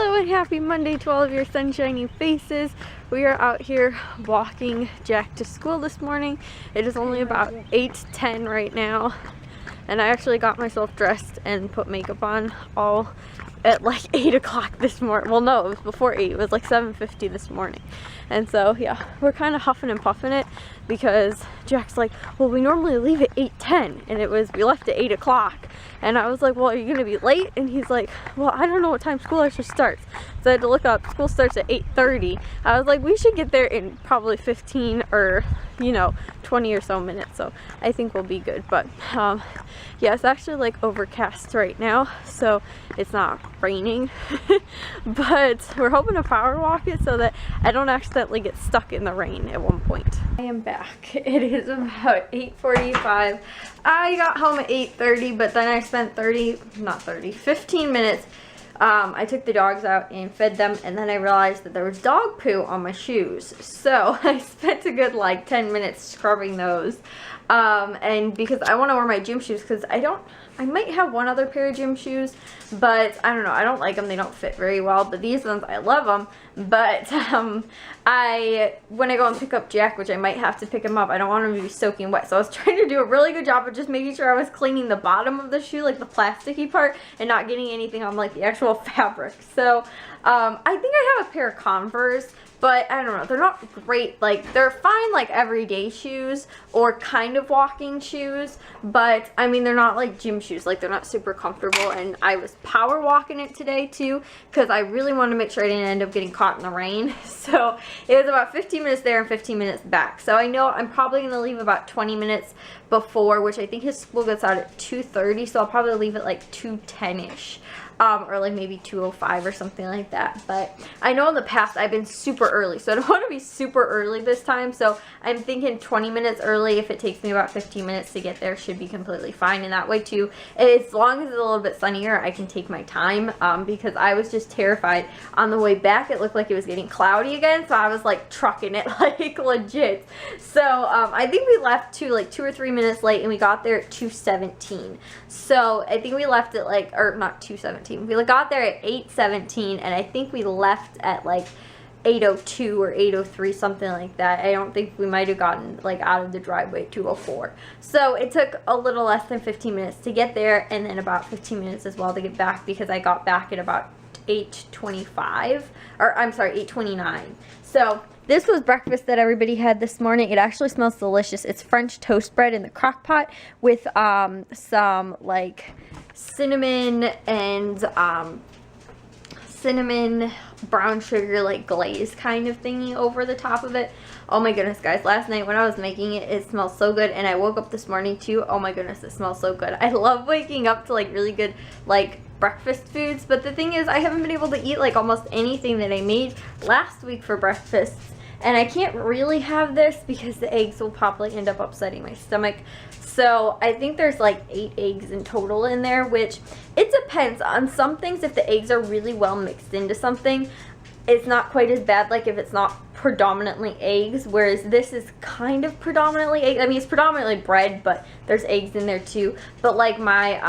Hello and happy Monday to all of your sunshiny faces. We are out here walking Jack to school this morning. It is only about 8:10 right now, and I actually got myself dressed and put makeup on all at like 8 o'clock this morning. Well, no, it was before 8. It was like 7:50 this morning. And so yeah, we're kind of huffing and puffing it because Jack's like, well, we normally leave at 8:10, and we left at 8 o'clock. And I was like, well, are you gonna be late? And he's like, well, I don't know what time school actually starts. So I had to look up. School starts at 8:30. I was like, we should get there in probably 15 or 20 or so minutes. So I think we'll be good. But yeah, it's actually like overcast right now, so it's not raining. But we're hoping to power walk it so that I don't accidentally get stuck in the rain at one point. I am back. It is about 8:45. I got home at 8:30, but then I spent 15 minutes. I took the dogs out and fed them, and then I realized that there was dog poo on my shoes. So I spent a good like 10 minutes scrubbing those. And because I want to wear my gym shoes, because I might have one other pair of gym shoes, but I don't know, I don't like them, they don't fit very well. But these ones, I love them. But when I go and pick up Jack, which I might have to pick him up, I don't want him to be soaking wet. So I was trying to do a really good job of just making sure I was cleaning the bottom of the shoe, like the plasticky part, and not getting anything on like the actual fabric. So I think I have a pair of Converse, but I don't know, they're not great. Like, they're fine like everyday shoes or kind of walking shoes, but I mean, they're not like gym shoes. Like, they're not super comfortable. And I was power walking it today too, because I really wanted to make sure I didn't end up getting caught in the rain. So it was about 15 minutes there and 15 minutes back. So I know I'm probably gonna leave about 20 minutes before, which I think his school gets out at 2:30, so I'll probably leave at like 2:10ish. Or like maybe 2:05 or something like that. But I know in the past I've been super early, so I don't want to be super early this time. So I'm thinking 20 minutes early. If it takes me about 15 minutes to get there, should be completely fine. And that way too, as long as it's a little bit sunnier, I can take my time, because I was just terrified. On the way back, it looked like it was getting cloudy again, so I was like trucking it like legit. So I think we left like 2 or 3 minutes late, and we got there at 2:17. So I think we left at like, or not 2:17. We got there at 8:17, and I think we left at like 8:02 or 8:03, something like that. I don't think we might have gotten like out of the driveway at 2:04. So it took a little less than 15 minutes to get there, and then about 15 minutes as well to get back, because I got back at about 8:25, or I'm sorry, 8:29. So this was breakfast that everybody had this morning. It actually smells delicious. It's French toast bread in the crock pot with some like cinnamon and cinnamon brown sugar like glaze kind of thingy over the top of it. Oh my goodness, guys, last night when I was making it, it smelled so good, and I woke up this morning too. Oh my goodness, it smells so good. I love waking up to like really good like breakfast foods, but the thing is, I haven't been able to eat like almost anything that I made last week for breakfast. And I can't really have this because the eggs will probably end up upsetting my stomach. So I think there's like 8 eggs in total in there, which it depends. On some things, if the eggs are really well mixed into something, it's not quite as bad, like if it's not predominantly eggs, whereas this is kind of predominantly eggs. I mean, it's predominantly bread, but there's eggs in there too. But like my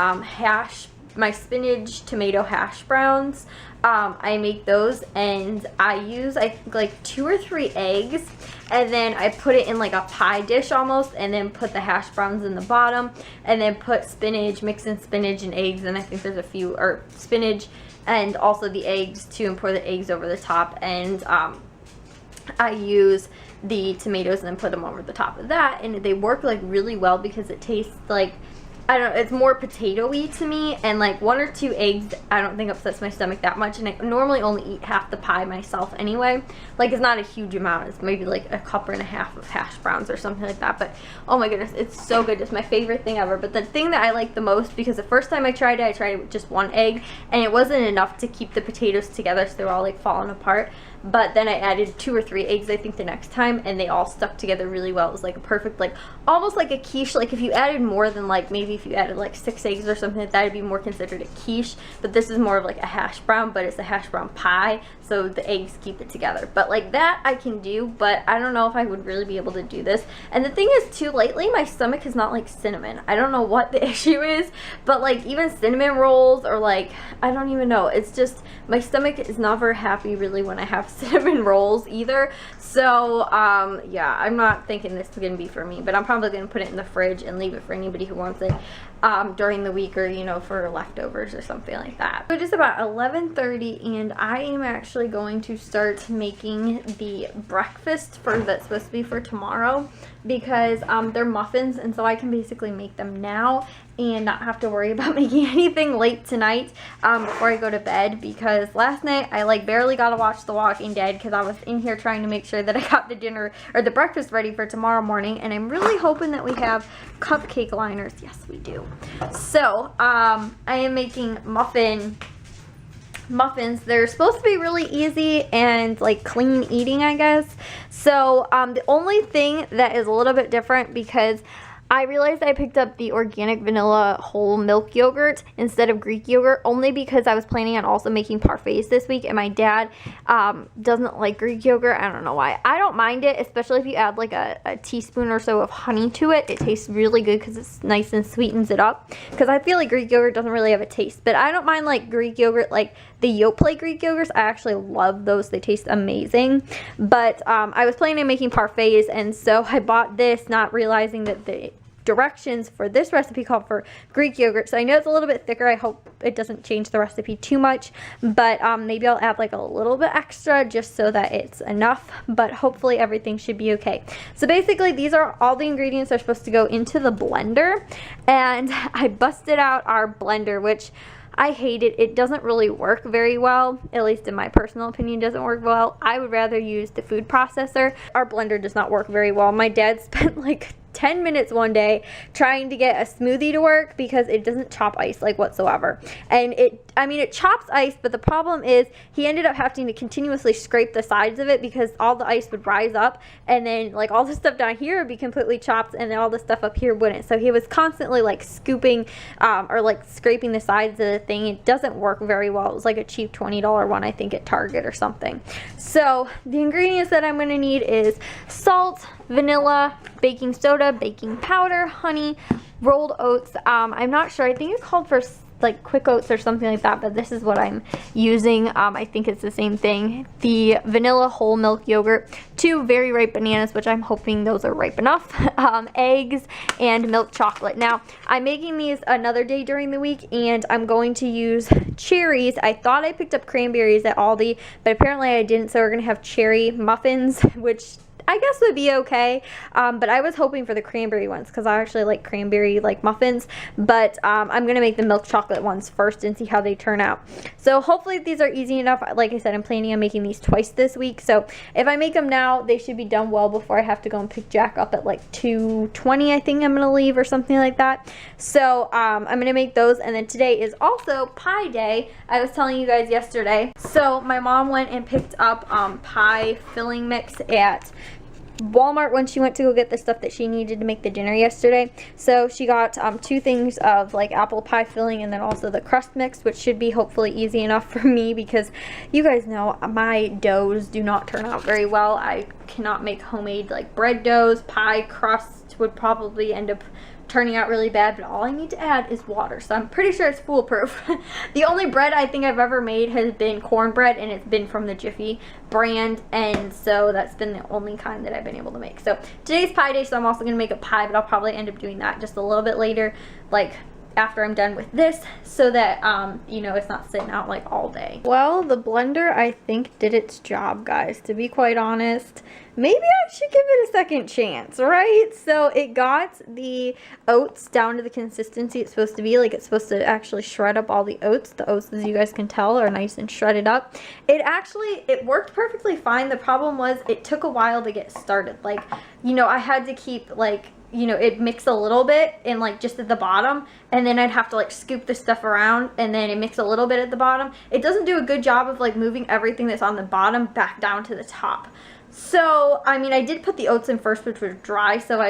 my spinach tomato hash browns, I make those, and I use I think like 2 or 3 eggs, and then I put it in like a pie dish almost, and then put the hash browns in the bottom, and then put spinach, mix in spinach and eggs, and I think there's a few, or spinach and also the eggs too, and pour the eggs over the top. And I use the tomatoes and then put them over the top of that, and they work like really well because it tastes like, I don't know, it's more potato-y to me, and like 1 or 2 eggs I don't think upsets my stomach that much, and I normally only eat half the pie myself anyway. Like, it's not a huge amount, it's maybe like a cup and a half of hash browns or something like that. But oh my goodness, it's so good. It's my favorite thing ever. But the thing that I like the most, because the first time I tried it with just 1 egg, and it wasn't enough to keep the potatoes together, so they were all like falling apart. but then I added 2 or 3 eggs I think the next time, and they all stuck together really well. It was like a perfect, like almost like a quiche. Like if you added more than, like maybe if you added like 6 eggs or something like that, it'd be more considered a quiche, but this is more of like a hash brown, but it's a hash brown pie, so the eggs keep it together. But like that I can do, but I don't know if I would really be able to do this. And the thing is too, lately my stomach is not like cinnamon. I don't know what the issue is, but like even cinnamon rolls, or like I don't even know, it's just my stomach is not very happy really when I have cinnamon rolls either. So yeah, I'm not thinking this is gonna be for me, but I'm probably gonna put it in the fridge and leave it for anybody who wants it during the week, or you know, for leftovers or something like that. So it is about 11:30 and I am actually going to start making the breakfast for that's supposed to be for tomorrow, because they're muffins, and so I can basically make them now and not have to worry about making anything late tonight before I go to bed, because last night I like barely got to watch The Walking Dead because I was in here trying to make sure that I got the dinner or the breakfast ready for tomorrow morning, and I'm really hoping that we have cupcake liners. Yes, we do. So I am making muffins. They're supposed to be really easy and like clean eating, I guess. So the only thing that is a little bit different, because I realized I picked up the organic vanilla whole milk yogurt instead of Greek yogurt, only because I was planning on also making parfaits this week, and my dad doesn't like Greek yogurt. I don't know why. I don't mind it, especially if you add like a teaspoon or so of honey to it. It tastes really good because it's nice and sweetens it up, because I feel like Greek yogurt doesn't really have a taste. But I don't mind like Greek yogurt, like the Yoplait Greek yogurts. I actually love those. They taste amazing. But I was planning on making parfaits, and so I bought this not realizing that the directions for this recipe called for Greek yogurt. So I know it's a little bit thicker. I hope it doesn't change the recipe too much, but maybe I'll add like a little bit extra just so that it's enough, but hopefully everything should be okay. So basically these are all the ingredients that are supposed to go into the blender, and I busted out our blender, which I hate it. It doesn't really work very well, at least in my personal opinion, doesn't work well. I would rather use the food processor. Our blender does not work very well. My dad spent like 10 minutes one day trying to get a smoothie to work because it doesn't chop ice like whatsoever. And I mean, it chops ice, but the problem is he ended up having to continuously scrape the sides of it because all the ice would rise up, and then like all the stuff down here would be completely chopped, and then all the stuff up here wouldn't. So he was constantly like scooping or like scraping the sides of the thing. It doesn't work very well. It was like a cheap $20 one, I think, at Target or something. So the ingredients that I'm going to need is salt, vanilla, baking soda, baking powder, honey, rolled oats. I'm not sure. I think it's called for like quick oats or something like that, but this is what I'm using. I think it's the same thing. The vanilla whole milk yogurt, 2 very ripe bananas, which I'm hoping those are ripe enough, eggs, and milk chocolate. Now, I'm making these another day during the week, and I'm going to use cherries. I thought I picked up cranberries at Aldi, but apparently I didn't, so we're going to have cherry muffins, which I guess would be okay, but I was hoping for the cranberry ones because I actually like cranberry like muffins, but I'm gonna make the milk chocolate ones first and see how they turn out. So hopefully these are easy enough. Like I said, I'm planning on making these twice this week, so if I make them now, they should be done well before I have to go and pick Jack up at like 2:20. I think I'm gonna leave or something like that. So I'm gonna make those, and then today is also pie day. I was telling you guys yesterday. So my mom went and picked up pie filling mix at Walmart when she went to go get the stuff that she needed to make the dinner yesterday. So she got 2 things of like apple pie filling, and then also the crust mix, which should be hopefully easy enough for me, because you guys know my doughs do not turn out very well. I cannot make homemade like bread doughs. Pie crust would probably end up turning out really bad, but all I need to add is water, so I'm pretty sure it's foolproof. The only bread I think I've ever made has been cornbread, and it's been from the Jiffy brand, and so that's been the only kind that I've been able to make. So today's pie day, so I'm also going to make a pie, but I'll probably end up doing that just a little bit later, like after I'm done with this, so that you know, it's not sitting out like all day. Well, the blender I think did its job, guys, to be quite honest. Maybe I should give it a second chance, right? So it got the oats down to the consistency it's supposed to be. Like, it's supposed to actually shred up all the oats. The oats, as you guys can tell, are nice and shredded up. It worked perfectly fine. The problem was it took a while to get started. Like, you know, I had to keep like you know, it mixed a little bit in like just at the bottom, and then I'd have to like scoop the stuff around, and then it mixed a little bit at the bottom. It doesn't do a good job of like moving everything that's on the bottom back down to the top. So, I mean, I did put the oats in first, which was dry, so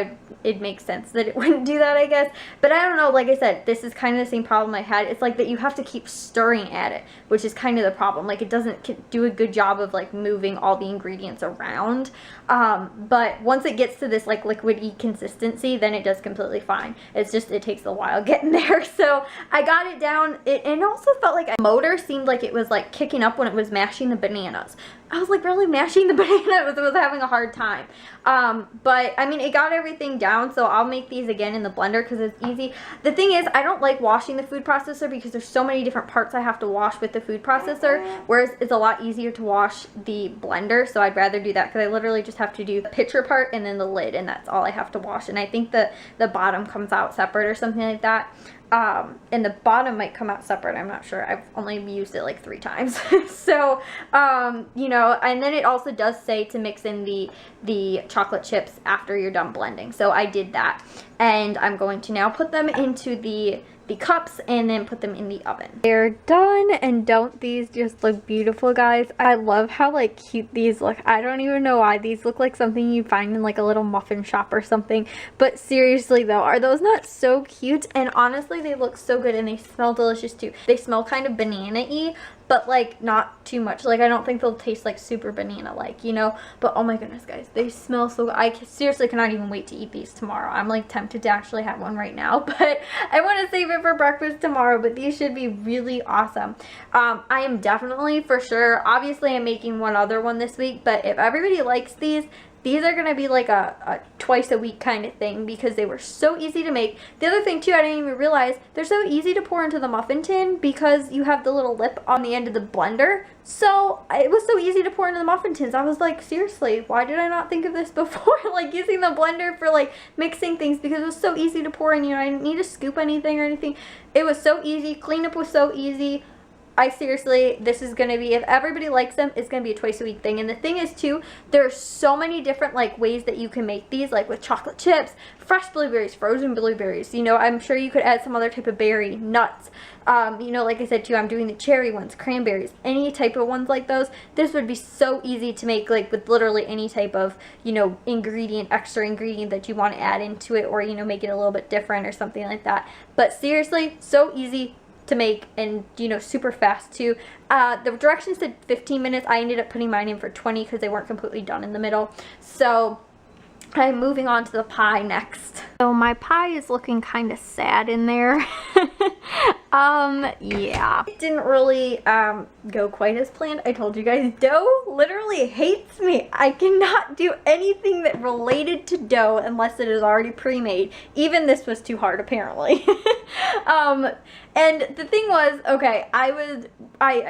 it makes sense that it wouldn't do that, I guess. But I don't know, like I said, this is kind of the same problem I had. It's like that you have to keep stirring at it, which is kind of the problem. Like, it doesn't do a good job of, like, moving all the ingredients around. But once it gets to this, like, liquidy consistency, then it does completely fine. It's just, it takes a while getting there. So, I got it down. It also felt like a motor seemed like it was, like, kicking up when it was mashing the bananas. I was like really mashing the banana. I was having a hard time. But I mean, it got everything down, so I'll make these again in the blender because it's easy. The thing is, I don't like washing the food processor because there's so many different parts I have to wash with the food processor, whereas it's a lot easier to wash the blender, so I'd rather do that because I literally just have to do the pitcher part and then the lid, and that's all I have to wash. And I think the bottom comes out separate or something like that. And the bottom might come out separate. I'm not sure. I've only used it like 3 times. So, you know, and then it also does say to mix in the chocolate chips after you're done blending. So I did that. And I'm going to now put them into the cups and then put them in the oven. They're done, and don't these just look beautiful, guys? I love how like cute these look. I don't even know why these look like something you find in like a little muffin shop or something, but seriously though, are those not so cute? And honestly, they look so good and they smell delicious too. They smell kind of banana-y, but like not too much. Like I don't think they'll taste like super banana like, you know, but oh my goodness, guys, they smell so good. I seriously cannot even wait to eat these tomorrow. I'm like tempted to actually have one right now, but I want to save it for breakfast tomorrow. But these should be really awesome. I am definitely, for sure, obviously I'm making one other one this week, but if everybody likes these are going to be like a twice a week kind of thing because they were so easy to make. The other thing too, I didn't even realize, they're so easy to pour into the muffin tin because you have the little lip on the end of the blender. So it was so easy to pour into the muffin tins. I was like, seriously, why did I not think of this before? Like using the blender for like mixing things, because it was so easy to pour in. You know, I didn't need to scoop anything or anything. It was so easy. Cleanup was so easy. I seriously, this is going to be, if everybody likes them, it's going to be a twice a week thing. And the thing is too, there's so many different like ways that you can make these, like with chocolate chips, fresh blueberries, frozen blueberries, you know, I'm sure you could add some other type of berry, nuts, you know, like I said too, I'm doing the cherry ones, cranberries, any type of ones like those. This would be so easy to make, like with literally any type of, you know, ingredient, extra ingredient that you want to add into it, or, you know, make it a little bit different or something like that. But seriously, so easy to make, and you know, super fast too. The directions said 15 minutes. I ended up putting mine in for 20 because they weren't completely done in the middle. So I'm moving on to the pie next. So my pie is looking kind of sad in there. Yeah, it didn't really go quite as planned. I told you guys, dough literally hates me. I cannot do anything that related to dough unless it is already pre-made. Even this was too hard, apparently. And the thing was, okay,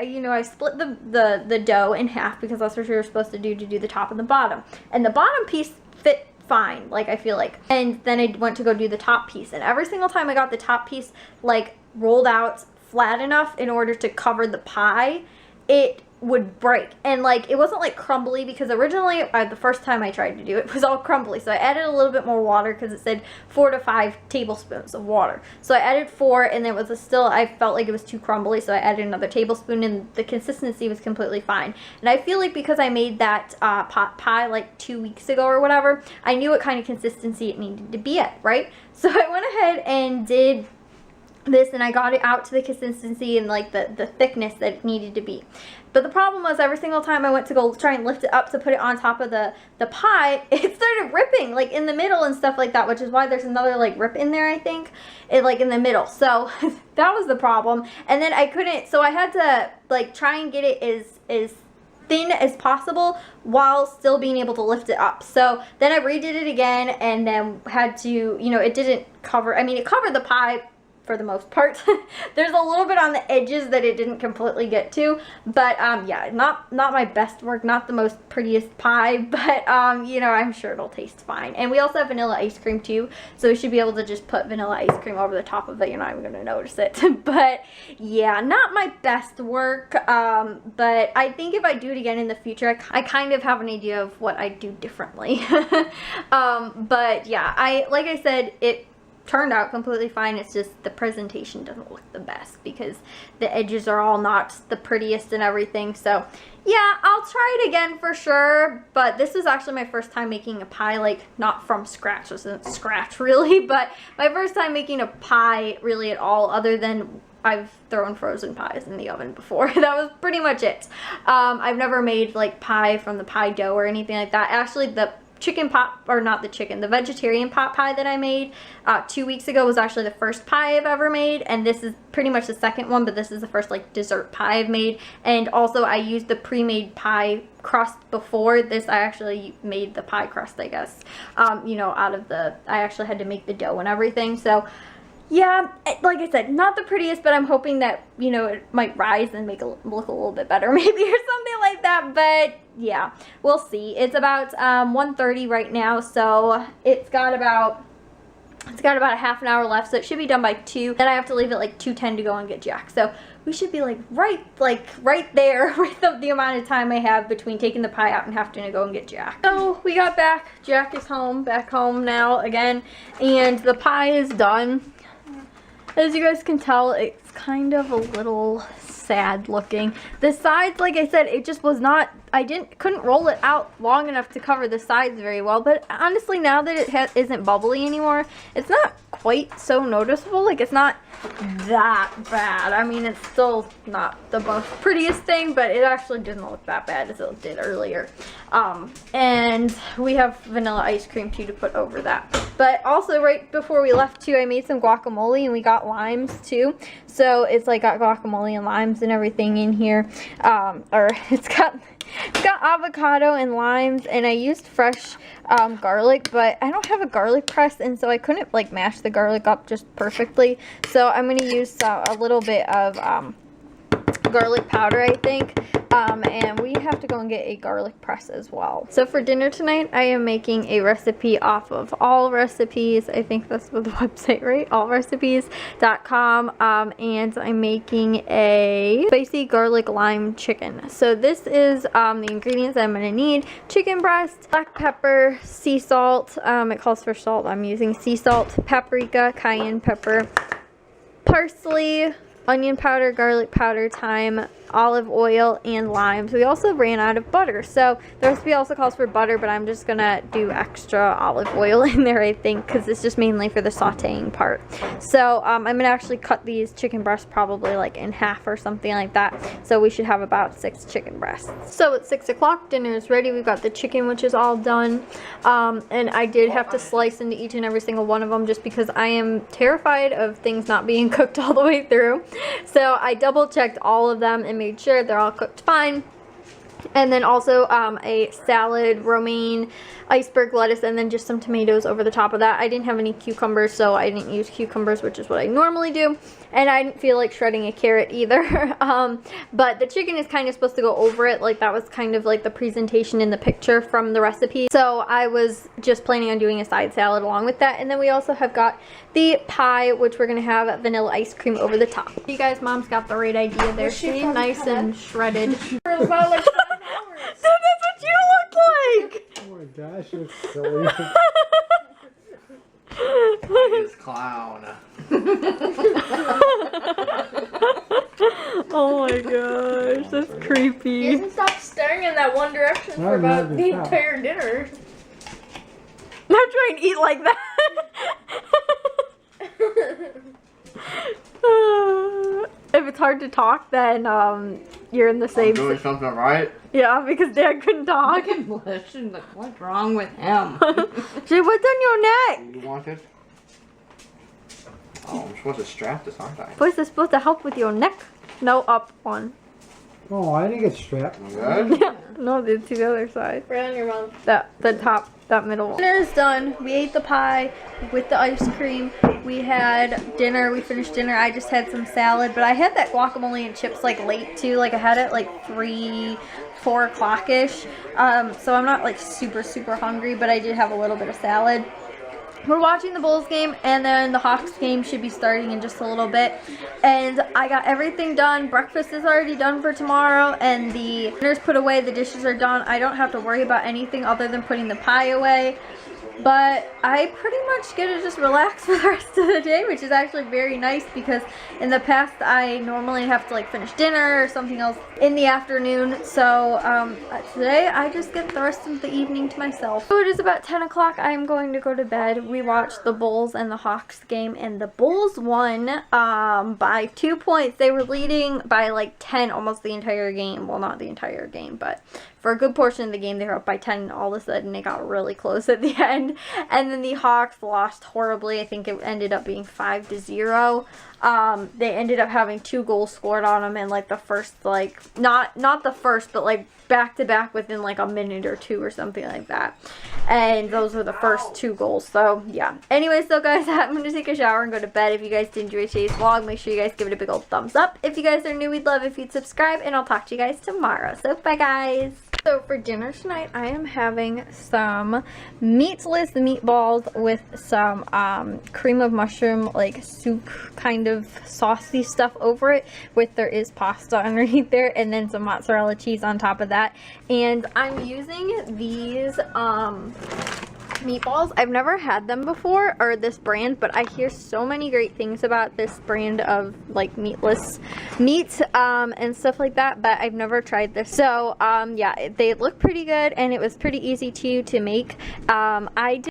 you know, I split the dough in half because that's what you were supposed to do the top and the bottom. And the bottom piece fit fine, like I feel like. And then I went to go do the top piece, and every single time I got the top piece like rolled out flat enough in order to cover the pie, it would break. And like it wasn't like crumbly, because originally the first time I tried to do it was all crumbly, so I added a little bit more water because it said 4 to 5 tablespoons of water. So I added 4, and it was I felt like it was too crumbly, so I added another tablespoon, and the consistency was completely fine. And I feel like because I made that pot pie like 2 weeks ago or whatever, I knew what kind of consistency it needed to be at, right? So I went ahead and did this, and I got it out to the consistency and like the thickness that it needed to be. But the problem was, every single time I went to go try and lift it up to put it on top of the pie, it started ripping like in the middle and stuff like that, which is why there's another like rip in there, I think, like in the middle. So that was the problem. And then I couldn't, so I had to like try and get it as thin as possible while still being able to lift it up. So then I redid it again, and then had to, you know, it didn't cover, I mean, it covered the pie for the most part. There's a little bit on the edges that it didn't completely get to, but yeah, not my best work, not the most prettiest pie, but you know, I'm sure it'll taste fine. And we also have vanilla ice cream too, so we should be able to just put vanilla ice cream over the top of it. You're not even gonna notice it. But yeah, not my best work, but I think if I do it again in the future, I kind of have an idea of what I'd do differently. But yeah, like I said, it turned out completely fine. It's just the presentation doesn't look the best because the edges are all not the prettiest and everything. So yeah, I'll try it again for sure, but this is actually my first time making a pie, like not from scratch. This isn't scratch really, but my first time making a pie really at all, other than I've thrown frozen pies in the oven before. That was pretty much it. I've never made like pie from the pie dough or anything like that. Actually, the chicken pot, or not the chicken, the vegetarian pot pie that I made 2 weeks ago was actually the first pie I've ever made, and this is pretty much the second one, but this is the first like dessert pie I've made. And also I used the pre-made pie crust before this. I actually made the pie crust, I guess, you know, out of the, I actually had to make the dough and everything. So yeah, like I said, not the prettiest, but I'm hoping that, you know, it might rise and make it look a little bit better maybe, or something like that. But yeah, we'll see. It's about 1:30 right now, so it's got about a half an hour left, so it should be done by 2. Then I have to leave at like 2:10 to go and get Jack. So we should be like right there with the amount of time I have between taking the pie out and having to go and get Jack. So we got back. Jack is back home now again, and the pie is done. As you guys can tell, it's kind of a little sad looking. The sides, like I said, it just was not, couldn't roll it out long enough to cover the sides very well. But honestly, now that it isn't bubbly anymore, it's not quite so noticeable. Like, it's not that bad. I mean, it's still not the most prettiest thing, but it actually doesn't look that bad as it did earlier. And we have vanilla ice cream too to put over that. But also right before we left too, I made some guacamole, and we got limes too. So it's like got guacamole and limes and everything in here. Or it's got avocado and limes, and I used fresh garlic, but I don't have a garlic press, and so I couldn't like mash the garlic up just perfectly. So I'm going to use a little bit of garlic powder, I think, and we have to go and get a garlic press as well. So for dinner tonight, I am making a recipe off of All Recipes. I think that's what the website, right? allrecipes.com, and I'm making a spicy garlic lime chicken. So this is the ingredients I'm going to need: chicken breast, black pepper, sea salt, it calls for salt, I'm using sea salt, paprika, cayenne pepper, parsley, onion powder, garlic powder, thyme, olive oil, and limes. We also ran out of butter, so the recipe also calls for butter, but I'm just gonna do extra olive oil in there, I think, because it's just mainly for the sauteing part. So I'm gonna actually cut these chicken breasts probably like in half or something like that, so we should have about 6 chicken breasts. So it's 6 o'clock, dinner is ready. We've got the chicken, which is all done, and I did have to slice into each and every single one of them just because I am terrified of things not being cooked all the way through. So I double checked all of them and made sure they're all cooked fine. And then also a salad, romaine, iceberg lettuce, and then just some tomatoes over the top of that. I didn't have any cucumbers, so I didn't use cucumbers, which is what I normally do. And I didn't feel like shredding a carrot either. But the chicken is kind of supposed to go over it. Like, that was kind of like the presentation in the picture from the recipe. So I was just planning on doing a side salad along with that. And then we also have got the pie, which we're going to have vanilla ice cream over the top. You guys, Mom's got the right idea there. See, nice and shredded. That's what you look like! Oh my gosh, you're silly. This clown. Oh my gosh, that's creepy. He hasn't stopped staring in that one direction for about the entire dinner. I'm trying to eat like that. If it's hard to talk, then you're in the same. I'm doing something right. Yeah, because Dad couldn't talk. What's wrong with him? Jay, what's on your neck? You want it? Oh, I'm supposed to strap this, aren't I? What's this supposed to help with your neck? No, up one. Oh, I didn't get strapped. Good? Yeah. No, to the other side. Right on your mouth. The top. that middle one. Dinner is done. We ate the pie with the ice cream. We had dinner. We finished dinner. I just had some salad, but I had that guacamole and chips like late too. Like I had it like 3, 4 o'clock-ish. So I'm not like super hungry, but I did have a little bit of salad. We're watching the Bulls game, and then the Hawks game should be starting in just a little bit. And I got everything done. Breakfast is already done for tomorrow, and the dinner's put away. The dishes are done. I don't have to worry about anything other than putting the pie away. But I pretty much get to just relax for the rest of the day, which is actually very nice because in the past I normally have to like finish dinner or something else in the afternoon. So today I just get the rest of the evening to myself. So it is about 10 o'clock. I am going to go to bed. We watched the Bulls and the Hawks game, and the Bulls won by 2 points. They were leading by like 10 almost the entire game. Well, not the entire game, but for a good portion of the game, they were up by 10, and all of a sudden, it got really close at the end. And then the Hawks lost horribly. I think it ended up being 5-0. They ended up having 2 goals scored on them in, like, the first, like, not the first, but, like, back-to-back within, like, a minute or 2 or something like that. And those were the first 2 goals. So, yeah. Anyways, so, guys, I'm going to take a shower and go to bed. If you guys did enjoy today's vlog, make sure you guys give it a big old thumbs up. If you guys are new, we'd love if you'd subscribe, and I'll talk to you guys tomorrow. So, bye, guys. So for dinner tonight, I am having some meatless meatballs with some cream of mushroom, like soup kind of saucy stuff over it, with there is pasta underneath there, and then some mozzarella cheese on top of that. And I'm using these meatballs. I've never had them before, or this brand, but I hear so many great things about this brand of like meatless meats and stuff like that, but I've never tried this. So yeah, they look pretty good, and it was pretty easy to make. I did